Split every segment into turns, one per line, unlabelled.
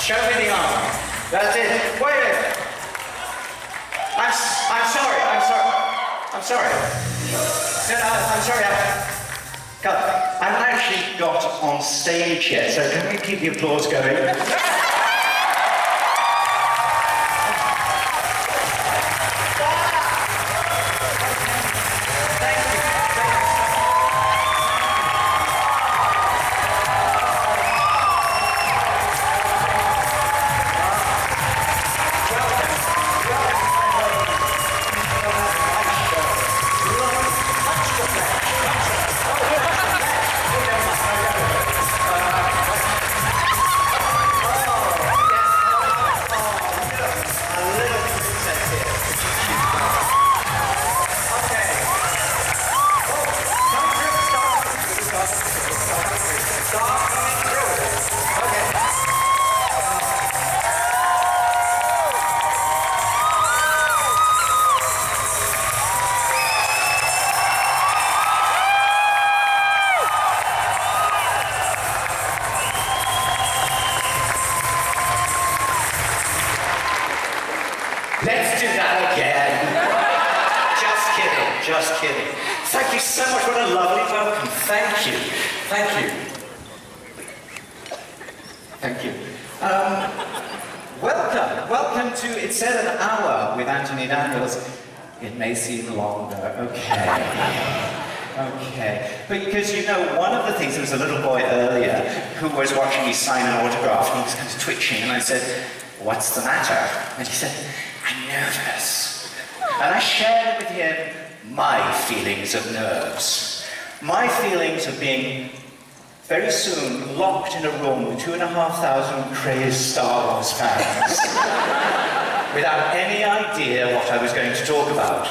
Show me the arm. That's it. Wait a minute. I'm sorry. I'm sorry. No, I'm sorry. God, I haven't actually got on stage yet, so can we keep the applause going? Let's do that again. Just kidding. Thank you so much. What a lovely welcome. Thank you. Welcome to It Said an Hour with Anthony Daniels. It may seem longer. Okay. But because you know, one of the things, there was a little boy earlier who was watching me sign an autograph and he was kind of twitching, and I said, "What's the matter?" And he said, "I'm nervous." And I shared with him my feelings of nerves. My feelings of being very soon locked in a room with 2,500 crazed Star Wars fans without any idea what I was going to talk about.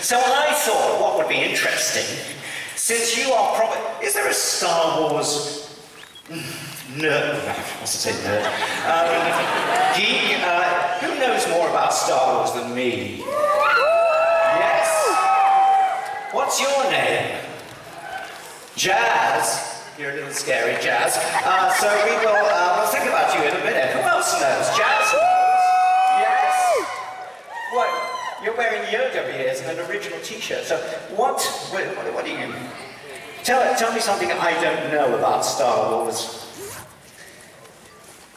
So I thought what would be interesting, since you are probably... Is there a Star Wars nerd? What's to say nerd? Geek? Who knows more about Star Wars than me? Yes? What's your name? Jazz? You're a little scary, Jazz. So we'll think about you in a minute. Who else knows? Jazz knows? Yes? What? You're wearing Yoda ears and an original t-shirt. So what do you... Tell me something I don't know about Star Wars.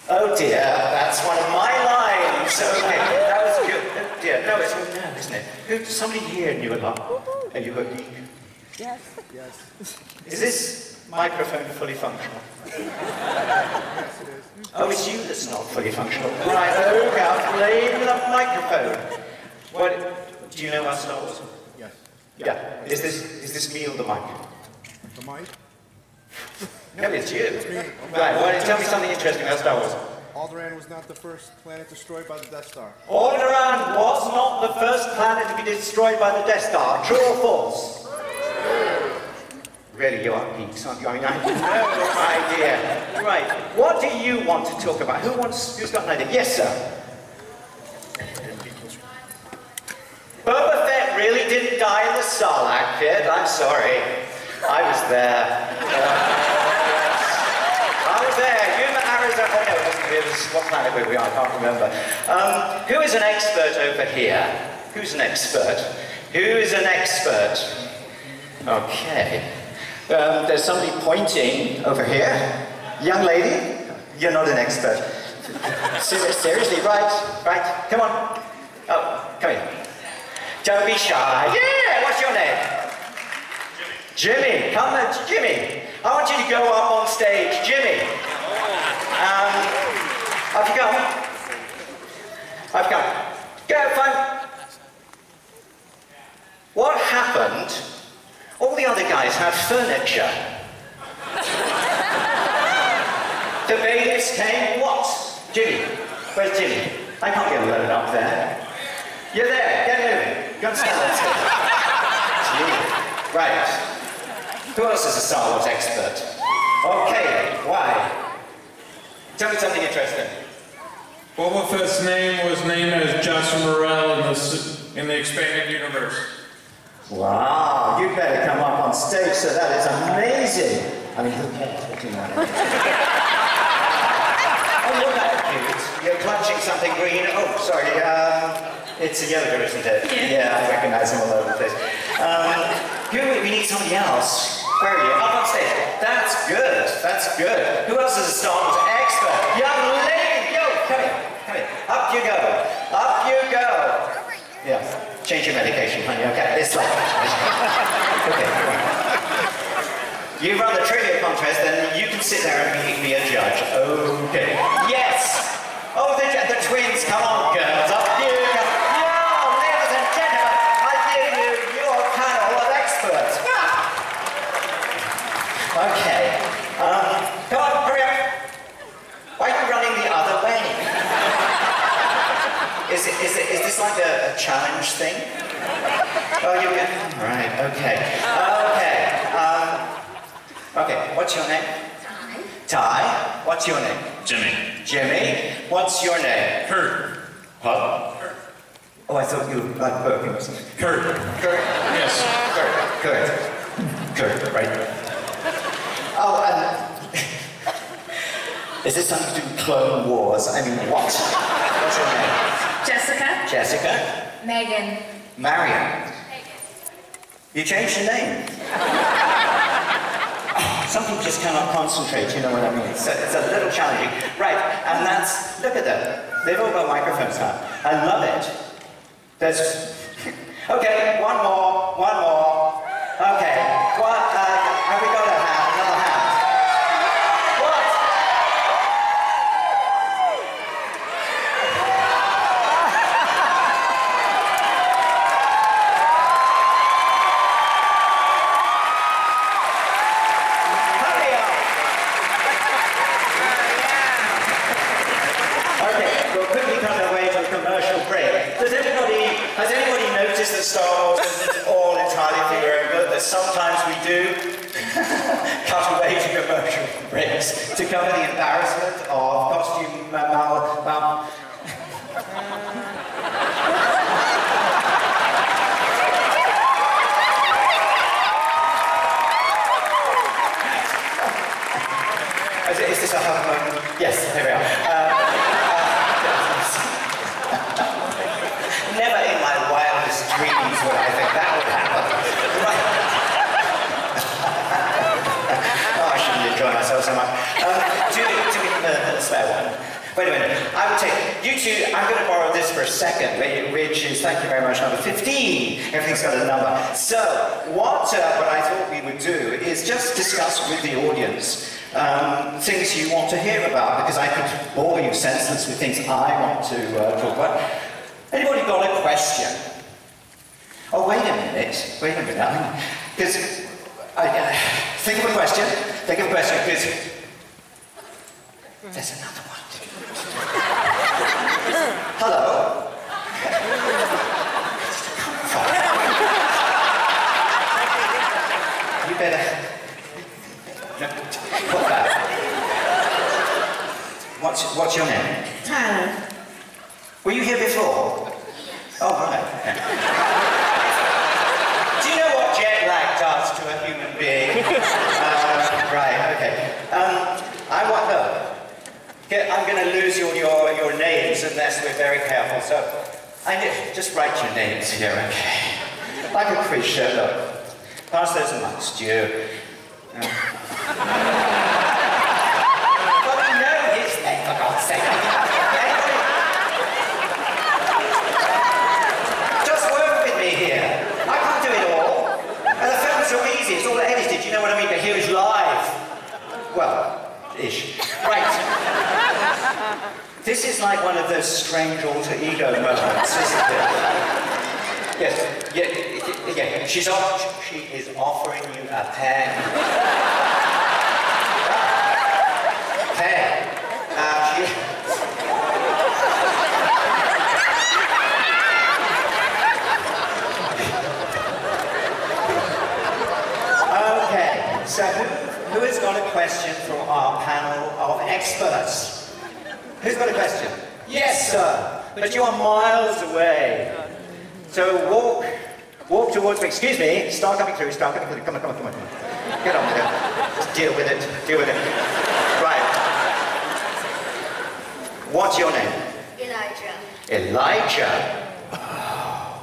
Oh dear, that's one of my lines. Okay, that was good. Oh dear, no, it's no, isn't it? Somebody here knew a lot. Are you a geek?
Yes.
Is this microphone fully functional?
Yes, it is.
Oh, it's you that's not fully functional. Right, okay, I'll blame the microphone. What, do you know about Star Wars?
Yes.
Yeah. Is this me or the mic?
The mic?
No, it's you.
It's me.
Right, well, tell me something interesting about Star Wars.
Alderaan was not the first planet destroyed by the Death Star.
Alderaan was not the first planet to be destroyed by the Death Star. True or false? Really, you are geeks, aren't you? I mean, I have no idea. Right, what do you want to talk about? Who's got an idea? Yes, sir. Boba Fett really didn't die in the Sarlacc pit. I'm sorry. I was there. I was there. You in Arizona? Oh, no, it was what planet were we on? I can't remember. Who is an expert over here? Who's an expert? Who is an expert? Okay. There's somebody pointing over here. Young lady, you're not an expert. Seriously, right, come on. Oh, come here. Don't be shy. Yeah, what's your name? Jimmy. Come on, Jimmy. I want you to go up on stage. Jimmy. Off you come. Go, fine. What happened? All the other guys had furniture. The babies came, what? Jimmy. Where's Jimmy? I can't get alone up there. You're there, get moving. Go and stand there. Jimmy. Right. Who else is a Star Wars expert? Okay, why? Tell me something interesting.
Boba Fett's name was named as Joshua Morrell in the expanded universe.
Wow, you better come up on stage, so that is amazing. I mean, who cares what you know? Oh, you're that cute. You're clutching something green. Oh, sorry. It's a yoga, isn't it? Yeah, I recognize him all over the place. We need somebody else. Where are you? Up on stage. That's good. That's good. Who else is a Star Wars expert? Young lady. Yo, come here. Come here. Up you go. Up you go. Yeah. Change your medication, honey. Okay. This way. Okay. You run the trivia contest, then you can sit there and be a judge. Okay. Yes. Oh, the twins. Come on, girls. Up you go. Now, ladies and gentlemen, I give you your panel of experts. Okay. Come on, hurry up. Why are you running the other way? Is this like a challenge thing? Oh, you're good. Right. Okay. Okay. Okay. What's your name? Ty. Ty. What's your name?
Jimmy.
Jimmy. What's your name?
Kurt.
Huh? Oh, I thought you were like Birkin or something.
Kurt.
Kurt.
Yes.
Kurt, right? Oh, is this something to do with Clone Wars? I mean, what? What's your name?
Jessica.
Jessica.
Megan.
Marion. You changed your name. Some people just cannot concentrate, you know what I mean? It's a little challenging. Right, and that's, look at them. They've all got microphones now. I love it. There's, okay, one more. Okay, what, have we got a hand, another hand? What? Hurry up. Okay, we'll quickly cut our way to a commercial break. Has anybody noticed that Star Wars isn't all entirely theoretical? That sometimes we do cut away to commercial breaks to cover the embarrassment of costume Is this a hug moment? Yes, there we are. Never in my wildest dreams would I think that would happen. Oh, I shouldn't enjoy myself so much. Do the spare one. Wait a minute. I would take you two. I'm going to borrow this for a second, which is, thank you very much, number 15. Everything's got a number. So, what I thought we would do is just discuss with the audience things you want to hear about, because I could bore you senseless with things I want to talk about. Anybody got a question? Oh, wait a minute, because think of a question, because there's another one. Hello? You better... Put that. What's your name?
Tyler.
Were you here before? Oh, right. Do you know what jet lag does to a human being? Right, okay. I'm going to lose your names unless we're very careful, so just write your names here, okay? Like a quiz show, look. Pass those amongst you. But you know his name, for God's sake. Just work with me here. I can't do it all. And the film's so easy, it's all edited, you know what I mean? But here is live. Well, ish. Right. This is like one of those strange alter ego moments, isn't it? Yes, yeah. She is offering you a pen. Pen. Okay, so who has got a question from our panel of experts? Who's got a question? Yes, sir. But you are miles away. So walk towards me. Excuse me. Start coming through. Come on. Get on with it. Just deal with it. Right. What's your name?
Elijah.
Elijah.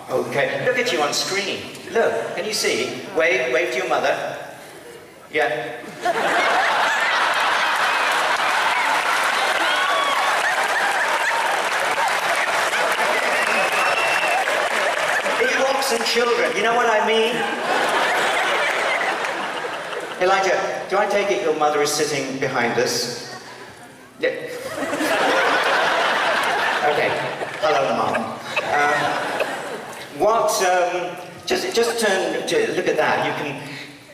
Okay, look at you on screen. Look, can you see? Wave to your mother. Yeah. Ewoks and children, you know what I mean? Elijah, do I take it your mother is sitting behind us? Yeah. Okay. Hello, Mum. Just turn to look at that. You can,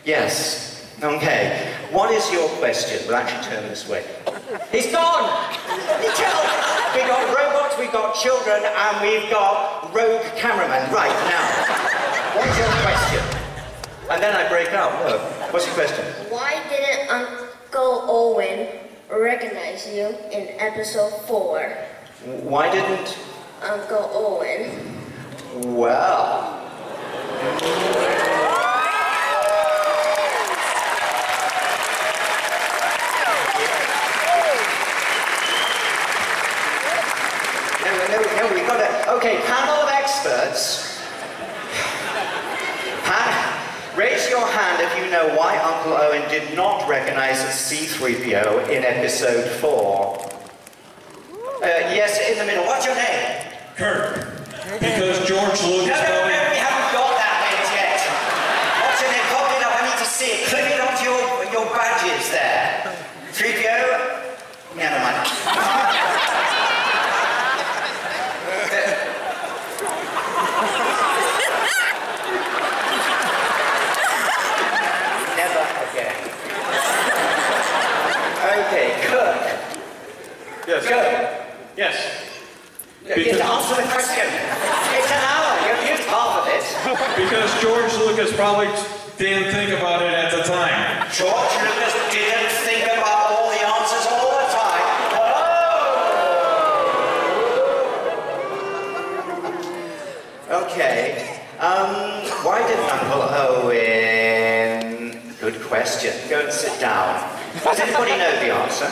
yes. Okay. What is your question? We'll actually turn this way. He's gone! We've got robots, we've got children, and we've got rogue cameraman. Right, now, what's your question? And then I break up. Look, what's your question?
Why didn't Uncle Owen recognize you in episode 4?
Why didn't...
Uncle Owen.
Well... No, we've got to... Okay, panel of experts. Raise your hand if you know why Uncle Owen did not recognize C3PO in episode 4. Yes, in the middle. What's your name?
Kurt. Because George Lucas
No,
probably...
we haven't got that bit yet. What's your name? Hold it up, I need to see it. Clip it onto your badges there. 3PO? Never mind. Never again. Okay, Kirk.
Yes.
Kirk.
Yes.
Yes, answer the question. It's an hour. You've used half of it.
Because George Lucas probably didn't think about it at the time.
George Lucas didn't think about all the answers all the time. Oh! Okay. Why didn't Uncle Owen... Good question. Go and sit down. Does anybody know the answer?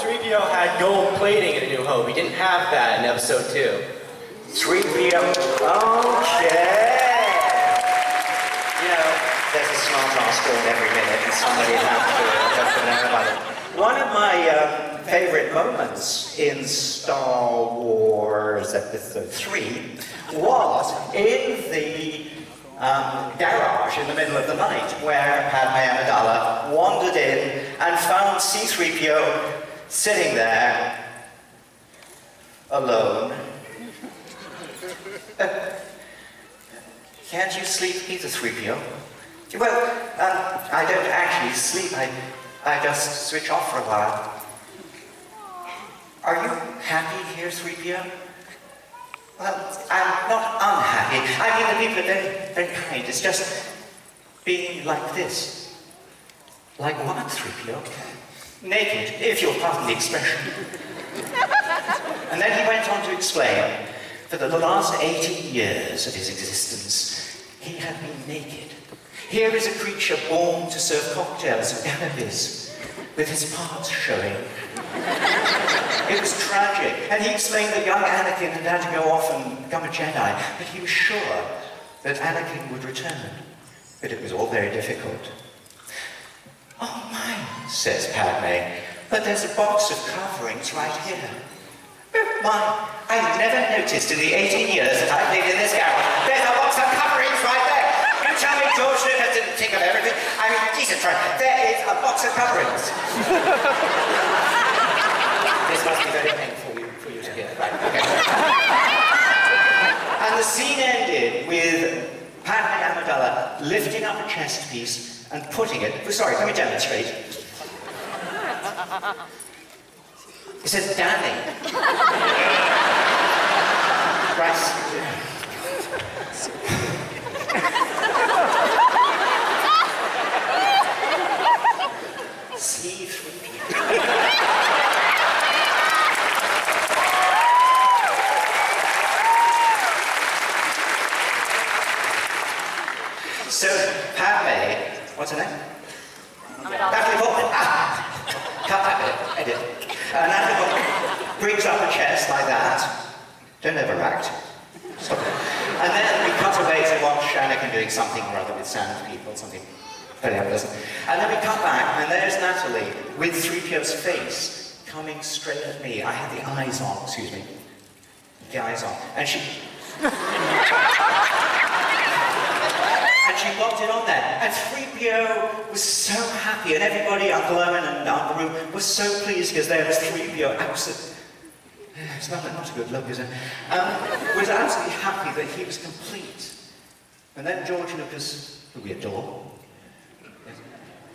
3PO had gold plating in A New Hope. He didn't have that in episode 2.
3PO. Okay. You know, there's a smart ass born every minute and somebody has to know about it. One of my favorite moments in Star Wars Episode 3 was in the garage in the middle of the night where Padme Amidala wandered in and found C3PO sitting there alone. Can't you sleep either, 3PO? Well, I don't actually sleep. I just switch off for a while. Are you happy here, 3PO? Well, I'm not unhappy. I mean, the people are very kind. It's just being like this. Like what, 3PO? Naked, if you'll pardon the expression. And then he went on to explain that for the last 80 years of his existence, he had been naked. Here is a creature born to serve cocktails and cannabis, with his parts showing. It was tragic, and he explained that young Anakin had to go off and become a Jedi, but he was sure that Anakin would return. But it was all very difficult. Oh my, says Padme, but there's a box of coverings right here. My, I've never noticed in the 18 years that I've lived in this garage, there's a box of coverings right there. You tell me George Lucas didn't think of everything. I mean, Jesus Christ, there is a box of coverings. This must be very painful for you to hear. Right, okay. And the scene ended with Padme Amidala lifting up a chest piece and putting it... Sorry, let me demonstrate. It says Danny. Right. C3PO. So, Padme, what's her name? Natalie Portman. Cut that bit, edit. Natalie Portman brings up a chest like that. Don't overact. Stop it. And then we cut away to watch Anakin doing something or other with sand people, something very unpleasant. And then we cut back, and there's Natalie with 3PO's face coming straight at me. I had the eyes on, excuse me. The eyes on. And she... and she popped it on there. And 3PO was so happy, and everybody, Uncle Owen and Uncle Roo, was so pleased because there was 3PO absolutely... It's not a good look, is it? Was absolutely happy that he was complete. And then George Lucas, who we adore,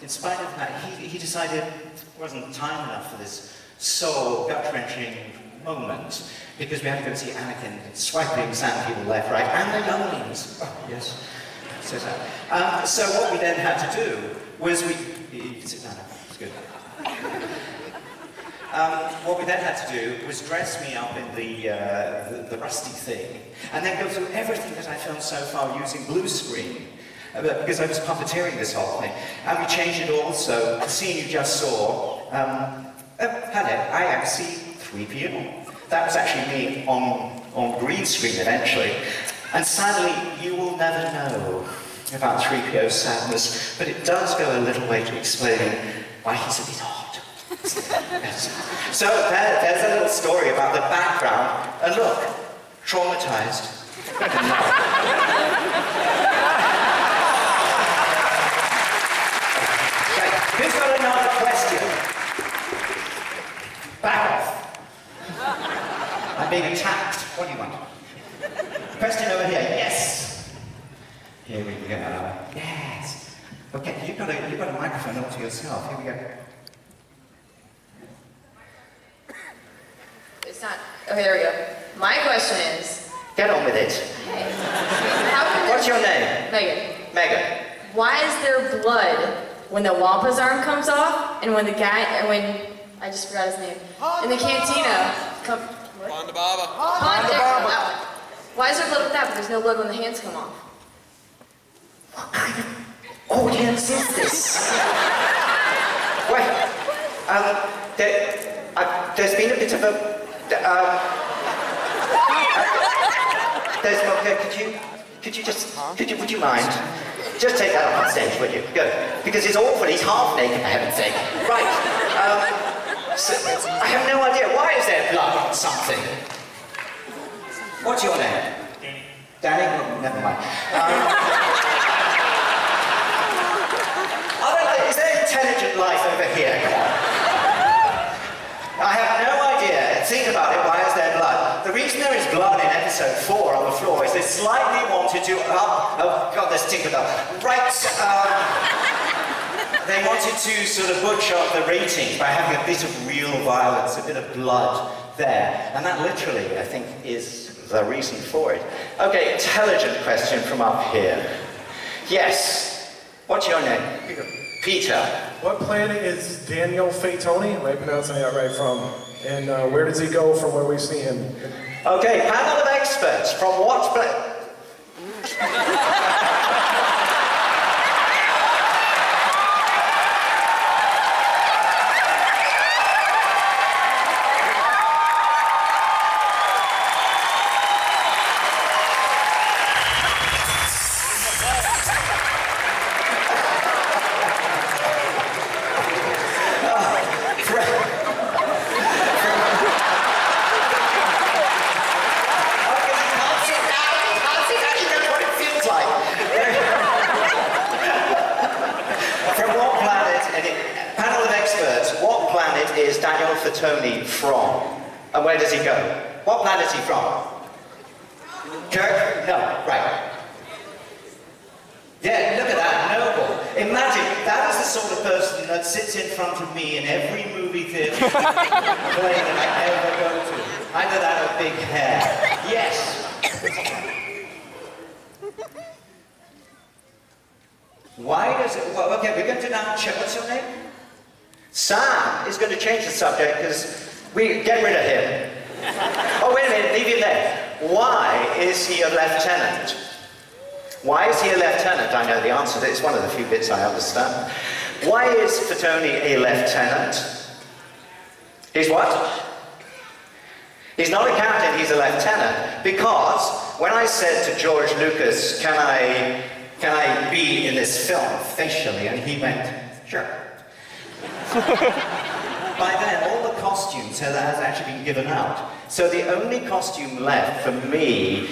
in spite of that, he decided it wasn't time enough for this soul gut-wrenching moment, because we had to go see Anakin swiping sand people left, right, and the younglings. Oh, yes. So sad. So what we then had to do was you can sit down now, it's good. What we then had to do was dress me up in the rusty thing, and then go through everything that I filmed so far using blue screen, because I was puppeteering this whole thing. And we changed it all, so the scene you just saw, hello, I am C3PO. That was actually me on green screen eventually. And sadly, you will never know about 3PO's sadness, but it does go a little way to explaining why he's a bit odd. Yes. So there's a little story about the background, and look, traumatized. Okay, who's got another question? Back off. I'm being attacked. What do you want? Question over here. Yes. Here we go. Yes. Okay, you've got a microphone all to yourself. Here we go.
It's not. Okay, there we go. My question is.
Get on with it.
Hey. What's
your name?
Megan.
Megan.
Why is there blood when the Wampa's arm comes off, and when the guy, and when I just forgot his name, in the cantina?
Ponda Baba.
That one. Why is there blood with that, but there's no blood when the hands come off?
What kind of audience is this? Wait. There's been a bit of a. There's one. Would you mind? Just take that off on stage, would you? Go. Because it's awful. He's half naked, for heaven's sake. Right. So, I have no idea. Why is there blood on something? What's your name? Danny. Well, never mind. Is there intelligent life over here? Come on. I have no idea. Think about it. Why is there blood? The reason there is blood in episode 4 on the floor is they slightly wanted to. Oh God, there's Tinkerbell. Right. They wanted to sort of butcher up the ratings by having a bit of real violence, a bit of blood there, and that literally, I think, is the reason for it. Okay, intelligent question from up here. Yes. What's your name? Peter.
What planet is Daniel Fatoni, am I pronouncing that right, from? And where does he go from where we see him?
Okay, panel of experts. From what planet? Is Daniel Fatoni from? And where does he go? What planet is he from? Kirk? No, right. Yeah, look at that, noble. Imagine, that is the sort of person that sits in front of me in every movie theatre play that I ever go to. Either that or big hair. Yes. Why does it, well, okay, we're going to now check, what's your name? Sam is going to change the subject because we get rid of him. Oh, wait a minute, leave him there. Why is he a lieutenant? Why is he a lieutenant? I know the answer to it. It's one of the few bits I understand. Why is Fatoni a lieutenant? He's what? He's not a captain, he's a lieutenant, because when I said to George Lucas, can I be in this film facially, and he went, sure. By then, all the costumes had actually been given out. So the only costume left for me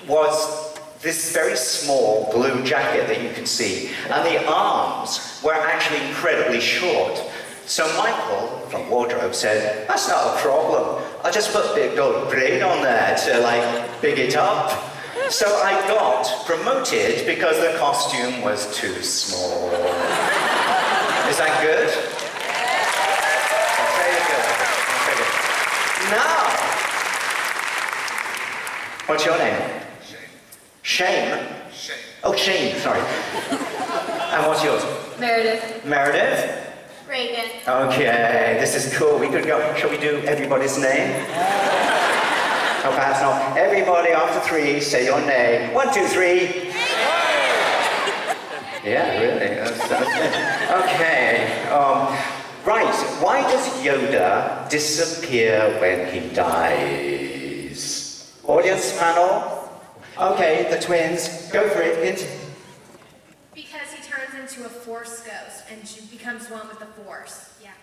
was this very small blue jacket that you can see. And the arms were actually incredibly short. So Michael, from wardrobe, said, that's not a problem. I'll just put a big gold braid on there to, like, big it up. So I got promoted because the costume was too small. Is that good? That's very good. Now, what's your name? Shane. Shane. Oh, Shane, sorry. And what's yours?
Meredith.
Meredith?
Reagan.
Okay, this is cool. We could go, shall we do everybody's name? Oh, perhaps not. Everybody after 3, say your name. 1, 2, 3. Yeah, really. Okay. Right. Why does Yoda disappear when he dies? Audience panel? Okay, the twins. Go for it.
Because he turns into a Force ghost and becomes one with the Force. Yeah.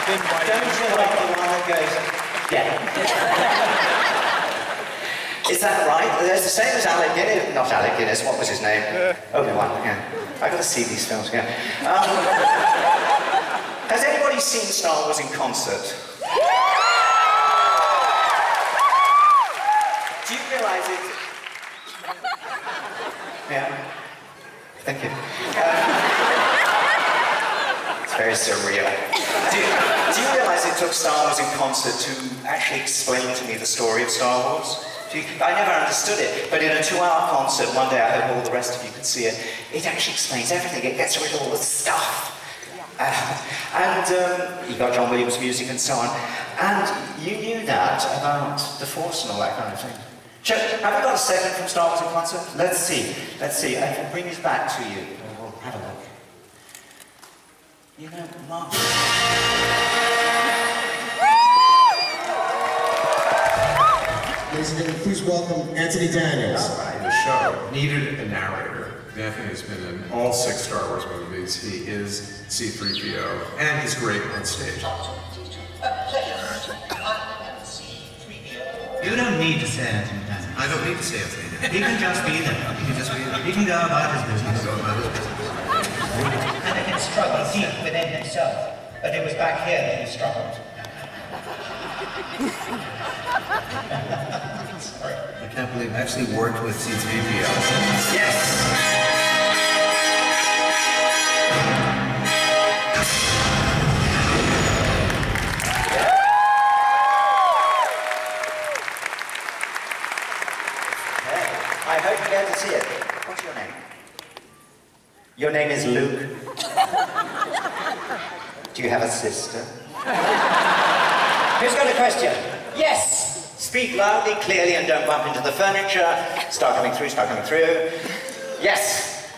Don't you like the one that goes, yeah. Is that right? It's the same as Alec Guinness. Not Alec Guinness, what was his name? Obi-Wan, yeah. I gotta see these films, yeah. Has anybody seen Star Wars in concert? Do you realise it? Yeah. Thank you. It's very surreal. Do you realise it took Star Wars in concert to actually explain to me the story of Star Wars? I never understood it, but in a 2-hour concert, one day I hope all the rest of you could see it, it actually explains everything. It gets rid of all the stuff. You got John Williams music and so on. And you knew that about the Force and all that kind of thing. Have we got a segment from Star Wars in concert? Let's see. Let's see. I can bring this back to you. We'll have a look. You know, Mark.
Ladies and gentlemen, please welcome Anthony Daniels.
The show needed a narrator. Anthony has been in all 6 Star Wars movies. He is C3PO, and he's great on stage.
You don't need to say Anthony Daniels. I don't need to say Anthony Daniels. He can just be there. He can just be there. He can go about his business. Go about his business.
And he can struggle deep within himself. But it was back here that he struggled.
I can't believe I actually worked with C3PO.
Yes! I hope you get to see it. What's your name? Your name is Luke. Do you have a sister? Who's got a question? Yes! Speak loudly, clearly, and don't bump into the furniture. Start coming through, start coming through. Yes!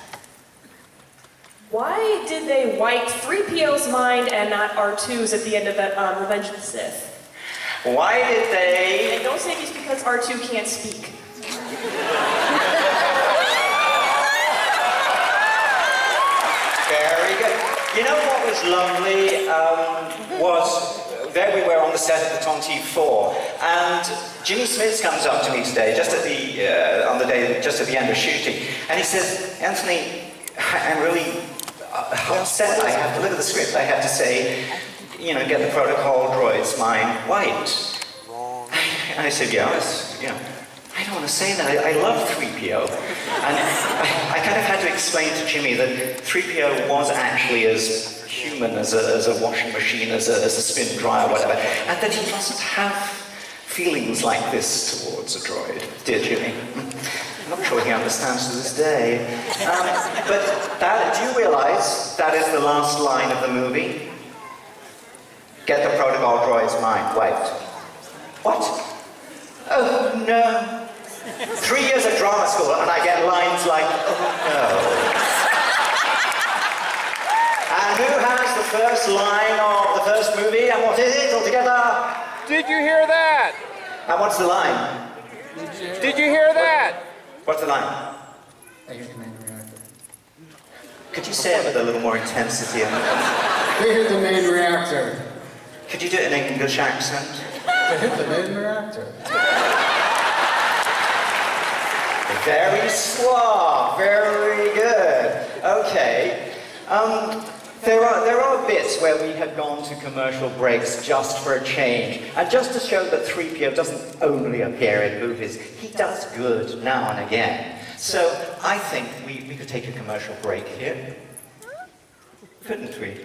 Why did they wipe 3PO's mind and not R2's at the end of that Revenge of the Sith?
Why did they...
And don't say it's because R2 can't speak.
Very good. You know what was lovely was there we were on the set of the Tonti-4, and Jimmy Smith comes up to me today, just at the on the day, just at the end of shooting, and he says, Anthony, I'm really upset. I have to look at the script. I have to say, you know, get the protocol droid's mind white. And I said, yes, you know. I don't want to say that. I love 3PO. And I kind of had to explain to Jimmy that 3PO was actually as human as a washing machine, as a spin dryer, whatever, and that he mustn't have feelings like this towards a droid. Dear Jimmy. I'm not sure he understands to this day. But that, do you realize that is the last line of the movie? Get the protocol droid's mind wiped. What? Oh, no. 3 years of drama school and I get lines like, oh no. And who has the first line of the first movie, and what is it altogether?
Did you hear that?
And what's the line?
Did you hear that?
What's the line? Could you say it with a little more intensity?
They hit the main reactor.
Could you do it in an English accent?
They hit the main reactor.
Very suave, very good. Okay. There are bits where we have gone to commercial breaks just for a change. And just to show that 3PO doesn't only appear in movies, he does good now and again. So I think we could take a commercial break here. Couldn't we?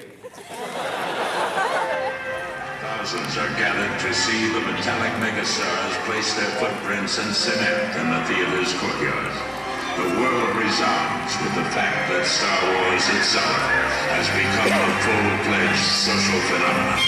Thousands are gathered to see the metallic megastars place their footprints in cement in the theater's courtyard. The world resounds with the fact that Star Wars itself has become a full-fledged social phenomenon.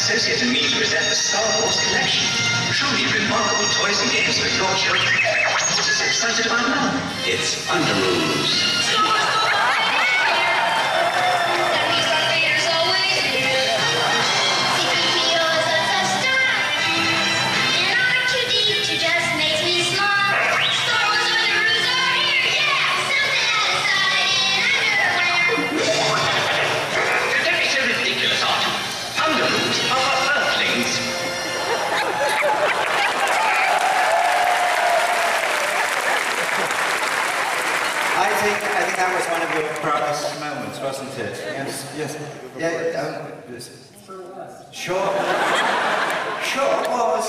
Associate and me to present the Star Wars collection. Truly remarkable toys and games for your children. What are you so excited about now? It's Under Rules.
That means our Vader's always here. C3PO is a tough style. And R2D2 just makes me smile. Star Wars Under Rules are here, yeah! Something outside in underwear.
Don't be so ridiculous, Archie. Under Rules are for Earthlings.
I think that was one of your proudest moments, wasn't it? Yes, yes. Yeah, sure. Sure it was.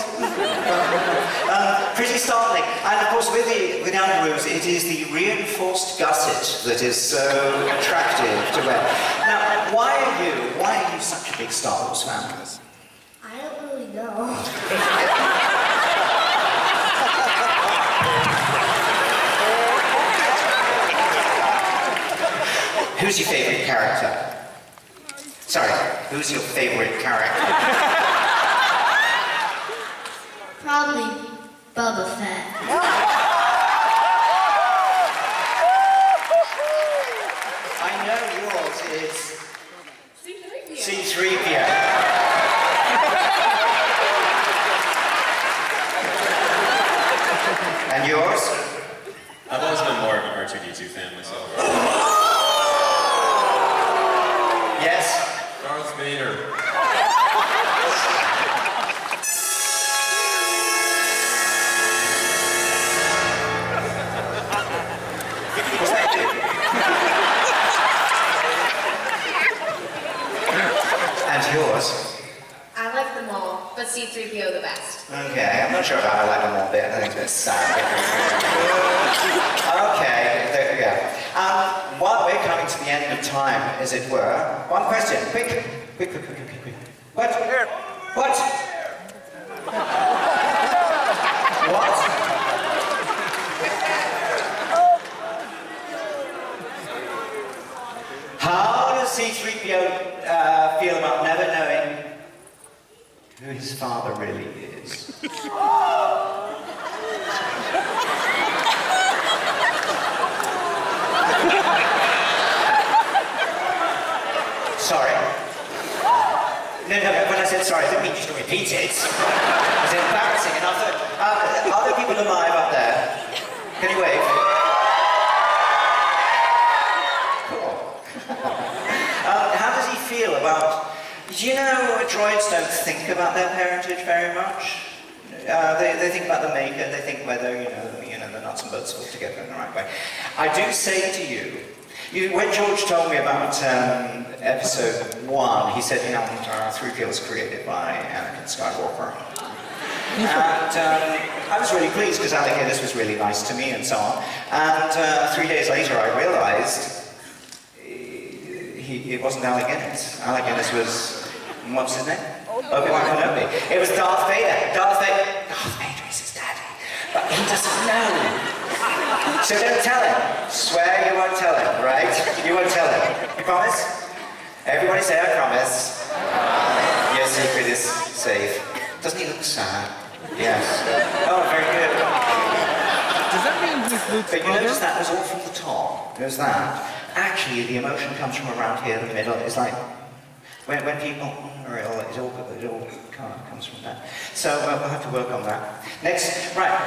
Pretty startling. And of course, with the Underoos, it is the reinforced gusset that is so attractive to wear. Now, why are you such a big Star Wars fan?
I don't really know.
Who's your favorite character? Sorry, who's your favorite character?
Probably Boba Fett.
I know yours is C3PO. And yours?
I've always been more of an R2D2 fan myself.
Yes?
Darth Vader.
Was that you? And yours?
I like them all, but C3PO the best.
Okay, I'm not sure how I like them all a bit. I think it's a bit sad. Okay, there we go. While we're coming to the end of time, as it were, one question. Quick. What? What? What? How does C3PO feel about never knowing who his father really is? Sorry. No, when I said sorry, I didn't mean just to repeat it. It's embarrassing enough that... are there people alive up there? Can you wave? Cool. How does he feel about... Do you know droids don't think about their parentage very much? They think about the maker, they think whether, you know, and the nuts and bolts all together in the right way. I do say to you, when George told me about episode 1, he said, you know, 3PO was created by Anakin Skywalker. And I was really pleased because Alec Guinness was really nice to me and so on. And 3 days later I realized it wasn't Alec Guinness. Alec Guinness was, what's his name? Obi-Wan Kenobi. It was Darth Vader. Darth Vader is his daddy. But he doesn't know. So don't tell him. Swear you won't tell him, right? You won't tell him. You promise? Everybody say I promise. Your secret is safe. Doesn't he look sad? Yes. Oh, very good.
Does that mean he's Luke's
But you
brother?
notice that was all from the top. It was that. Actually, the emotion comes from around here, the middle. It's like when people are ill, it all kind of comes from that. So we'll have to work on that. Next, right.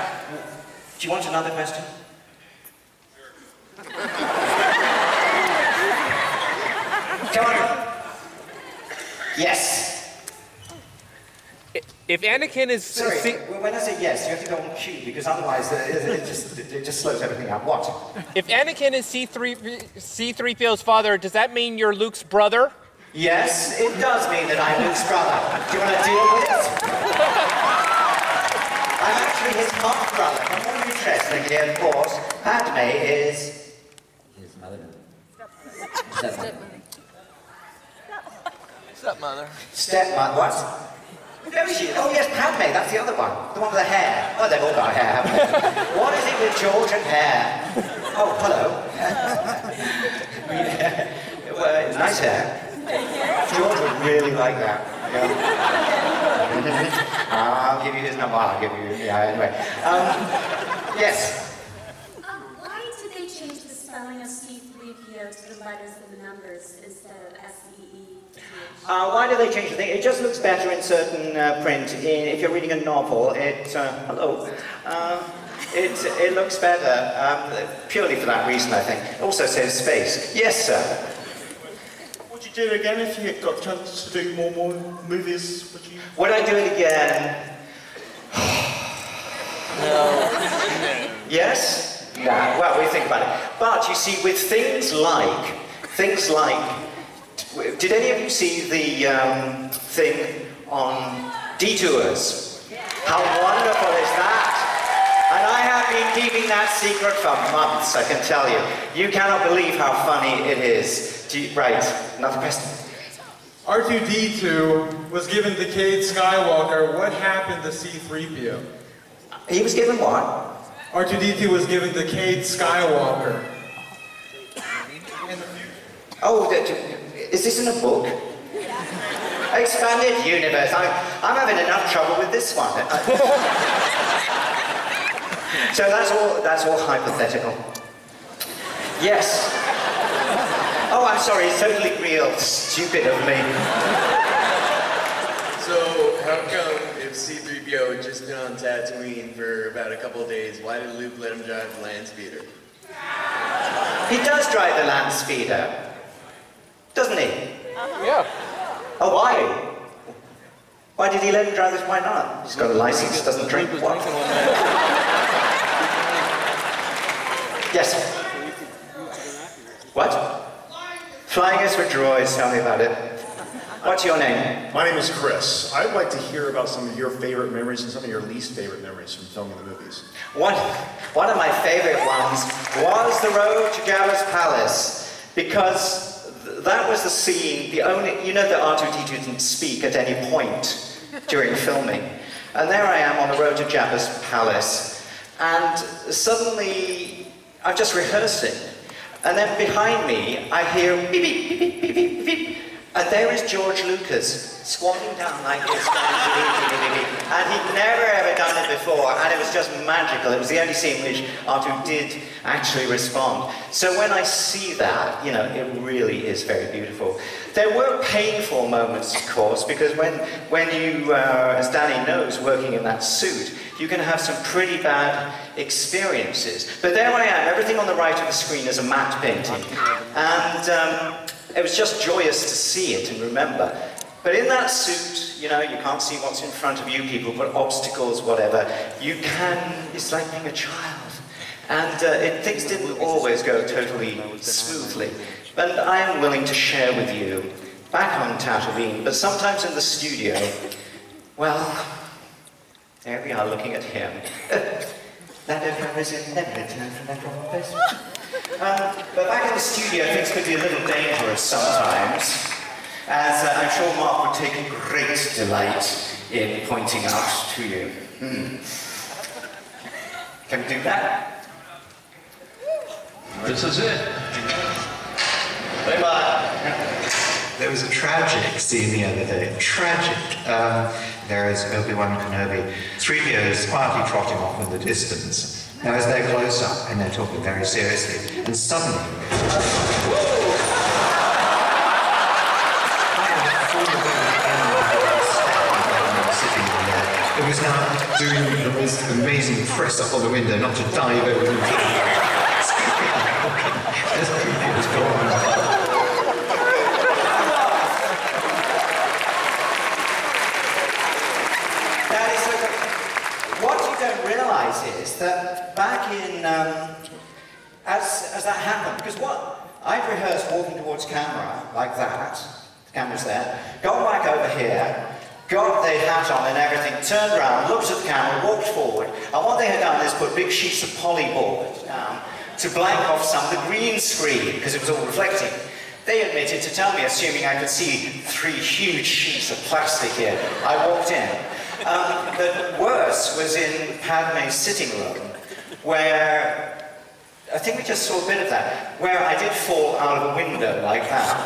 Do you want another question? Come on. Yes.
If Anakin is...
Sorry, when I say yes, you have to go on cue, because otherwise it just slows everything out. What?
If Anakin is C3PO's father, does that mean you're Luke's brother?
Yes, it does mean that I'm Luke's brother. Do you want to deal with it? I'm actually his half-brother. And more interestingly, of course, Padme is... his mother.
Stepmother.
Stepmother, what? No, oh yes, Padme, that's the other one. The one with the hair. Oh, they've all got hair, haven't they? What is it with George and hair? Oh, hello. Well, nice hair. George would really like that. Yeah. I'll give you his number. I'll give you... Yeah, anyway. Yes.
Why did they change the spelling of C3PO to the letters and the numbers instead of S-E-E?
Why do they change the thing? It just looks better in certain print. If you're reading a novel, it looks better purely for that reason, I think. It also saves space. Yes, sir.
Would you do it again if you got the chance to do more movies?
Would I do it again?
No.
Yes? No. Well, we think about it. But you see, with things like, did any of you see the thing on detours? How wonderful is that? And I have been keeping that secret for months, I can tell you. You cannot believe how funny it is. Right, another question.
R2-D2 was given to Cade Skywalker. What happened to C3PO?
He was given what?
R2-D2 was given to Cade Skywalker.
Oh, is this in a book? Expanded universe. I'm having enough trouble with this one. So that's all hypothetical. Yes. Oh, I'm sorry, it's totally real. Stupid of me.
So, how come if C3PO had just been on Tatooine for about a couple of days, why did Luke let him drive the land speeder?
He does drive the land speeder, doesn't he?
Yeah.
Oh, why? Why did he let him drive this? Why not? He's got a license, doesn't drink. What? Yes. What? Flying is for droids, tell me about it. What's your name?
My name is Chris. I'd like to hear about some of your favorite memories and some of your least favorite memories from filming the movies.
One of my favorite ones was the road to Jabba's palace, because that was the scene, the only, you know that R2-D2 didn't speak at any point during filming. And there I am on the road to Jabba's palace, and suddenly I'm just rehearsing. And then behind me, I hear beep, beep, beep, beep, beep, beep, beep. And there is George Lucas, squatting down like this, and he'd never ever done it before, and it was just magical. It was the only scene in which R2 did actually respond. So when I see that, you know, it really is very beautiful. There were painful moments, of course, because when you, as Danny knows, working in that suit, you can have some pretty bad experiences. But there I am, everything on the right of the screen is a matte painting. And it was just joyous to see it and remember. But in that suit, you know, you can't see what's in front of you, people put obstacles, whatever. You can, it's like being a child. And things didn't always go totally smoothly. But I am willing to share with you, back on Tatooine, but sometimes in the studio, well, there we are looking at him. That ever is in never returned from that wrong place. But back in the studio, things could be a little dangerous sometimes, as I'm sure Mark would take great delight in pointing out to you. Can we do that?
This is it.
Bye bye.
There was a tragic scene the other day. Tragic. There is Obi-Wan Kenobi. 3PO is quietly trotting off in the distance. Now, as they're close up and they're talking very seriously, and suddenly, it was now doing the most amazing press up on the window, not to dive over the
What you don't realise is that back in, as that happened, because what, I'd rehearsed walking towards camera, like that, the camera's there, gone back over here, got the hat on and everything, turned around, looked at the camera, walked forward, and what they had done is put big sheets of polyboard down to blank off some of the green screen, because it was all reflecting. They admitted to tell me, assuming I could see 3 huge sheets of plastic here. I walked in. But worse was in Padme's sitting room, where, I think we just saw a bit of that, where I did fall out of a window like that.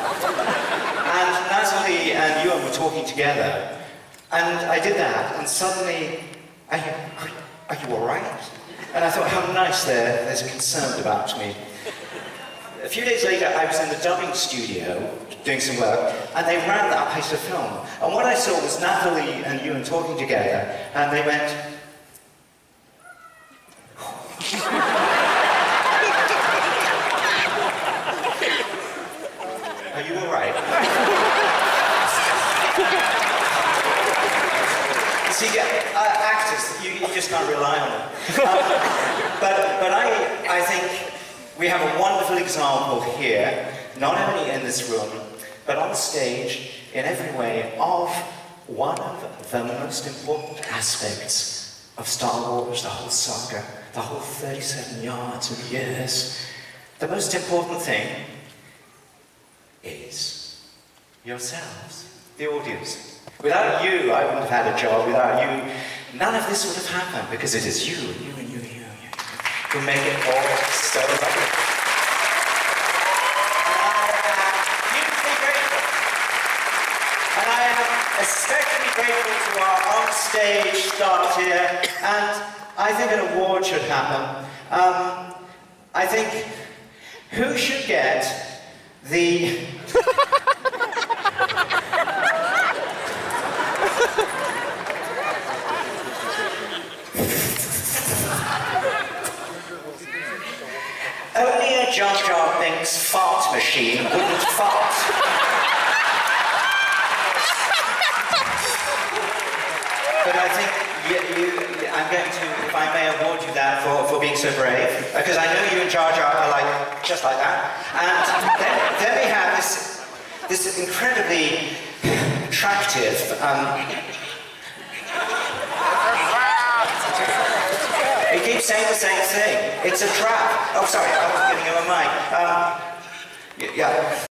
And Natalie and Ewan were talking together, and I did that, and suddenly, are you all right? And I thought, how nice they're concerned about me. A few days later, I was in the dubbing studio doing some work, and they ran that piece of film. And what I saw was Natalie and Ewan talking together, and they went, are you all right? See, actors, you just can't rely on them. But I think we have a wonderful example here, not only in this room, but on stage, in every way, of one of the most important aspects of Star Wars, the whole saga, the whole 37 yards of years. The most important thing is yourselves, the audience. Without you, I wouldn't have had a job. Without you, none of this would have happened, because it is you and you and you and you who make it all so lovely. And I am especially grateful to our on-stage staff here, and I think an award should happen. I think, who should get the... Only a Jar Jar Binks fart machine wouldn't fart. But I think I'm going to, if I may, award you that for being so brave, because I know you and Jar Jar are like, just like that. And then we have this incredibly attractive, he keeps saying the same thing. It's a trap. Oh, sorry, I wasn't giving him a mic. Yeah.